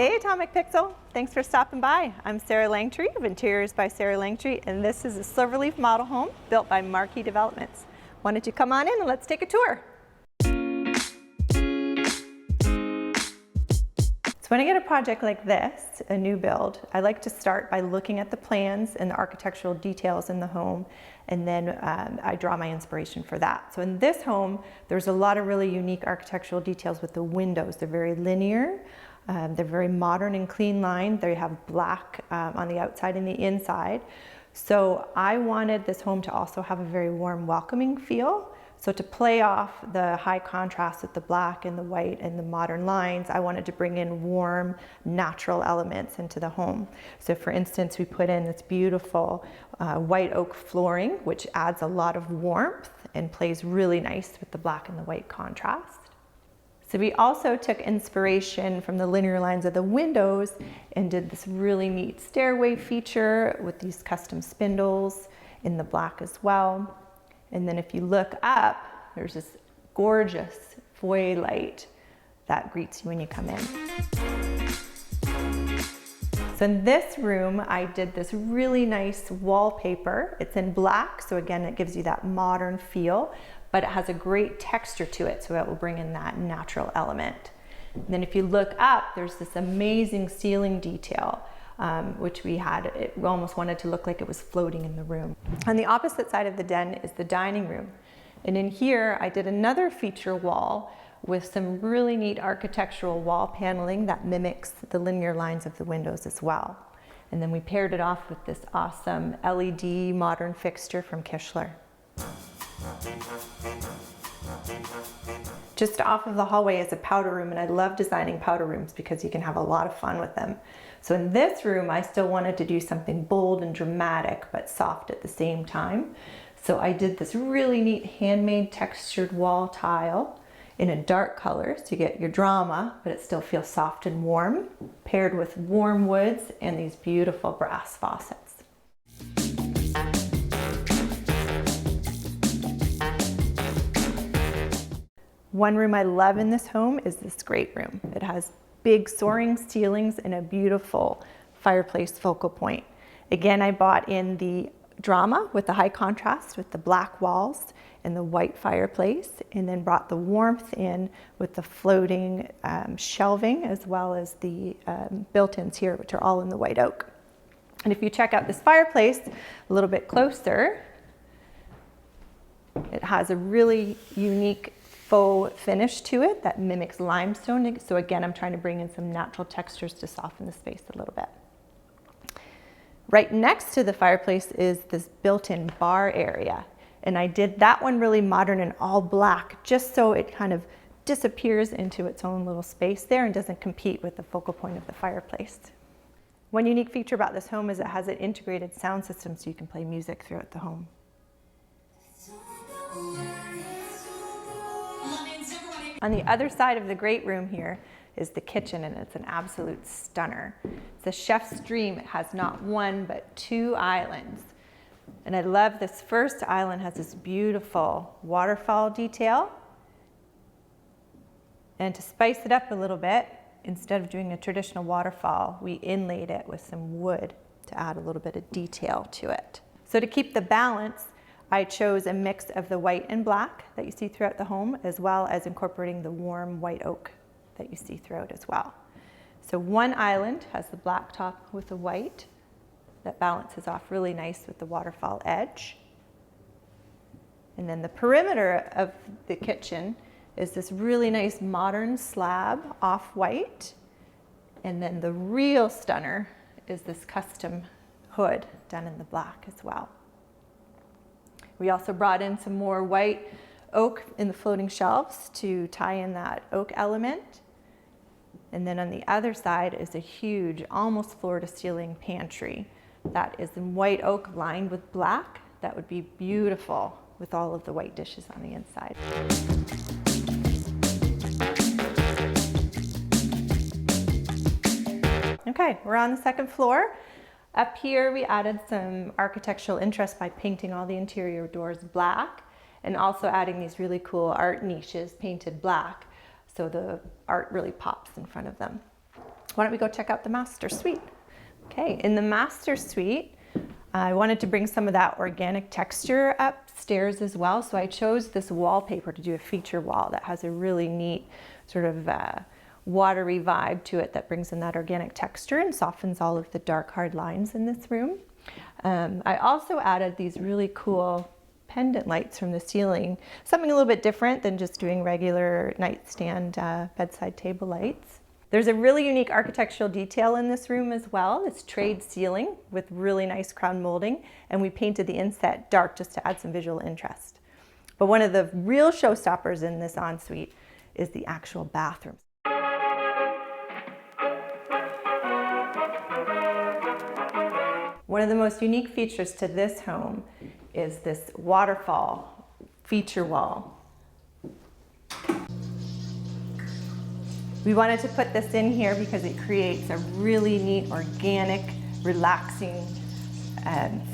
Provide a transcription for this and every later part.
Hey Atomic Pixel, thanks for stopping by. I'm Sarah Langtry of Interiors by Sarah Langtry, and this is a Silverleaf model home built by Marquis Developments. Why don't you come on in and let's take a tour. So when I get a project like this, a new build, I like to start by looking at the plans and the architectural details in the home, and then I draw my inspiration for that. So in this home, there's a lot of really unique architectural details with the windows. They're very linear. They're very modern and clean lined. They have black on the outside and the inside. So I wanted this home to also have a very warm, welcoming feel. So to play off the high contrast with the black and the white and the modern lines, I wanted to bring in warm, natural elements into the home. So for instance, we put in this beautiful white oak flooring, which adds a lot of warmth and plays really nice with the black and the white contrast. So we also took inspiration from the linear lines of the windows and did this really neat stairway feature with these custom spindles in the black as well. And then if you look up, there's this gorgeous foyer light that greets you when you come in. So in this room, I did this really nice wallpaper. It's in black, so again, it gives you that modern feel, but it has a great texture to it, so it will bring in that natural element. And then if you look up, there's this amazing ceiling detail, which we almost wanted to look like it was floating in the room. On the opposite side of the den is the dining room. And in here, I did another feature wall with some really neat architectural wall paneling that mimics the linear lines of the windows as well. And then we paired it off with this awesome LED modern fixture from Kichler. Just off of the hallway is a powder room, and I love designing powder rooms because you can have a lot of fun with them. So in this room, I still wanted to do something bold and dramatic, but soft at the same time. So I did this really neat handmade textured wall tile in a dark color to get your drama, but it still feels soft and warm, paired with warm woods and these beautiful brass faucets. One room I love in this home is this great room. It has big soaring ceilings and a beautiful fireplace focal point. Again, I bought in the drama with the high contrast with the black walls and the white fireplace, and then brought the warmth in with the floating shelving, as well as the built-ins here, which are all in the white oak. And if you check out this fireplace a little bit closer, it has a really unique faux finish to it that mimics limestone. So again, I'm trying to bring in some natural textures to soften the space a little bit. Right next to the fireplace is this built-in bar area. And I did that one really modern and all black, just so it kind of disappears into its own little space there and doesn't compete with the focal point of the fireplace. One unique feature about this home is it has an integrated sound system, so you can play music throughout the home. On the other side of the great room here is the kitchen, and it's an absolute stunner. It's a chef's dream. It has not one, but two islands. And I love this first island has this beautiful waterfall detail. And to spice it up a little bit, instead of doing a traditional waterfall, we inlaid it with some wood to add a little bit of detail to it. So to keep the balance, I chose a mix of the white and black that you see throughout the home, as well as incorporating the warm white oak that you see throughout as well. So one island has the black top with the white that balances off really nice with the waterfall edge. And then the perimeter of the kitchen is this really nice modern slab off-white. And then the real stunner is this custom hood done in the black as well. We also brought in some more white oak in the floating shelves to tie in that oak element. And then on the other side is a huge, almost floor to ceiling pantry that is in white oak lined with black. That would be beautiful with all of the white dishes on the inside. Okay, we're on the second floor. Up here, we added some architectural interest by painting all the interior doors black, and also adding these really cool art niches painted black, so the art really pops in front of them. Why don't we go check out the master suite? Okay, in the master suite, I wanted to bring some of that organic texture upstairs as well, so I chose this wallpaper to do a feature wall that has a really neat sort of watery vibe to it that brings in that organic texture and softens all of the dark hard lines in this room. I also added these really cool pendant lights from the ceiling, something a little bit different than just doing regular nightstand bedside table lights. There's a really unique architectural detail in this room as well. It's trade ceiling with really nice crown molding, and we painted the inset dark just to add some visual interest. But one of the real showstoppers in this ensuite is the actual bathroom. One of the most unique features to this home is this waterfall feature wall. We wanted to put this in here because it creates a really neat, organic, relaxing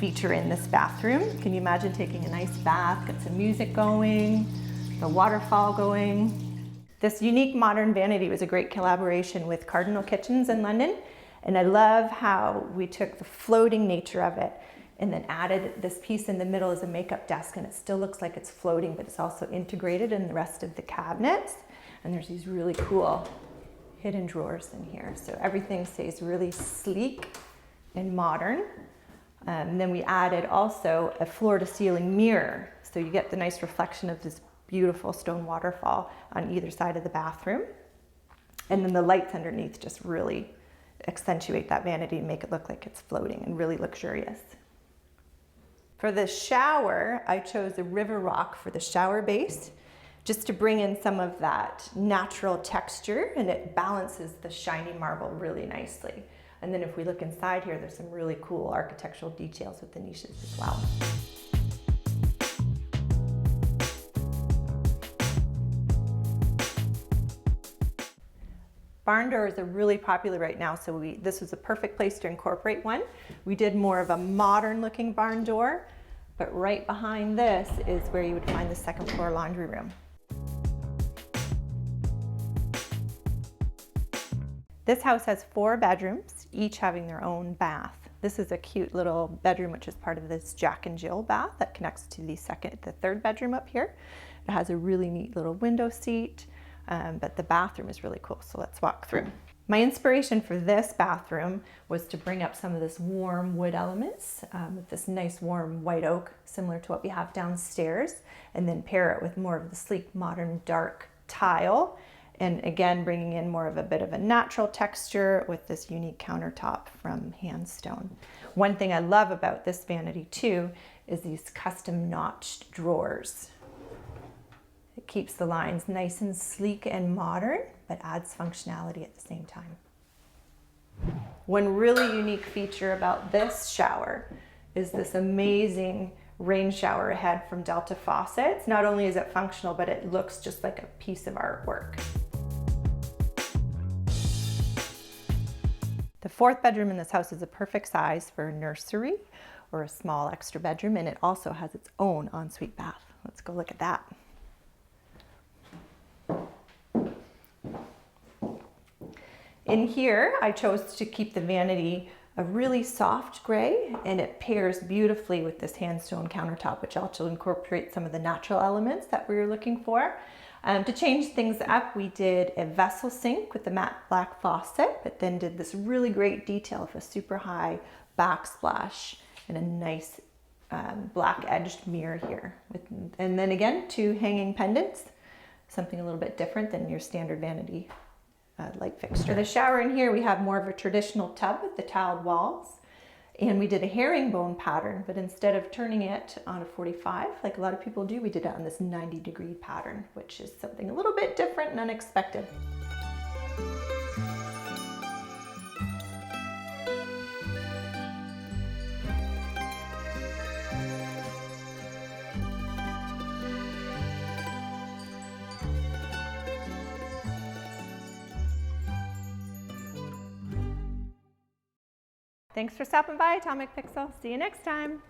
feature in this bathroom. Can you imagine taking a nice bath, get some music going, the waterfall going? This unique modern vanity was a great collaboration with Cardinal Kitchens in London, and I love how we took the floating nature of it and then added this piece in the middle as a makeup desk, and it still looks like it's floating, but it's also integrated in the rest of the cabinets. And there's these really cool hidden drawers in here. So everything stays really sleek and modern. And then we added also a floor to ceiling mirror. So you get the nice reflection of this beautiful stone waterfall on either side of the bathroom. And then the lights underneath just really accentuate that vanity and make it look like it's floating and really luxurious. For the shower, I chose a river rock for the shower base, just to bring in some of that natural texture, and it balances the shiny marble really nicely. And then if we look inside here, there's some really cool architectural details with the niches as well. Barn doors are really popular right now, so this was a perfect place to incorporate one. We did more of a modern looking barn door, but right behind this is where you would find the second floor laundry room. This house has 4 bedrooms, each having their own bath. This is a cute little bedroom which is part of this Jack and Jill bath that connects to the third bedroom up here. It has a really neat little window seat, but the bathroom is really cool, so let's walk through. My inspiration for this bathroom was to bring up some of this warm wood elements with this nice warm white oak, similar to what we have downstairs, and then pair it with more of the sleek, modern, dark tile. And again, bringing in more of a bit of a natural texture with this unique countertop from Handstone. One thing I love about this vanity too is these custom notched drawers. It keeps the lines nice and sleek and modern, but adds functionality at the same time. One really unique feature about this shower is this amazing rain shower head from Delta Faucets. Not only is it functional, but it looks just like a piece of artwork. The 4th bedroom in this house is a perfect size for a nursery or a small extra bedroom, and it also has its own ensuite bath. Let's go look at that. In here, I chose to keep the vanity a really soft gray, and it pairs beautifully with this Handstone countertop, which also incorporates some of the natural elements that we were looking for. To change things up, we did a vessel sink with the matte black faucet, but then did this really great detail of a super high backsplash and a nice black edged mirror here. And then again, 2 hanging pendants, something a little bit different than your standard vanity light fixture. For the shower in here, we have more of a traditional tub with the tiled walls. And we did a herringbone pattern, but instead of turning it on a 45, like a lot of people do, we did it on this 90-degree pattern, which is something a little bit different and unexpected. Thanks for stopping by, Atomic Pixel. See you next time.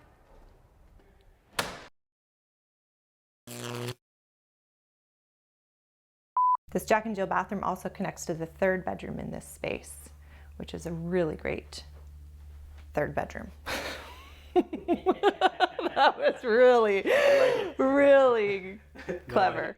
This Jack and Jill bathroom also connects to the 3rd bedroom in this space. which is a really great third bedroom. That was really, really clever.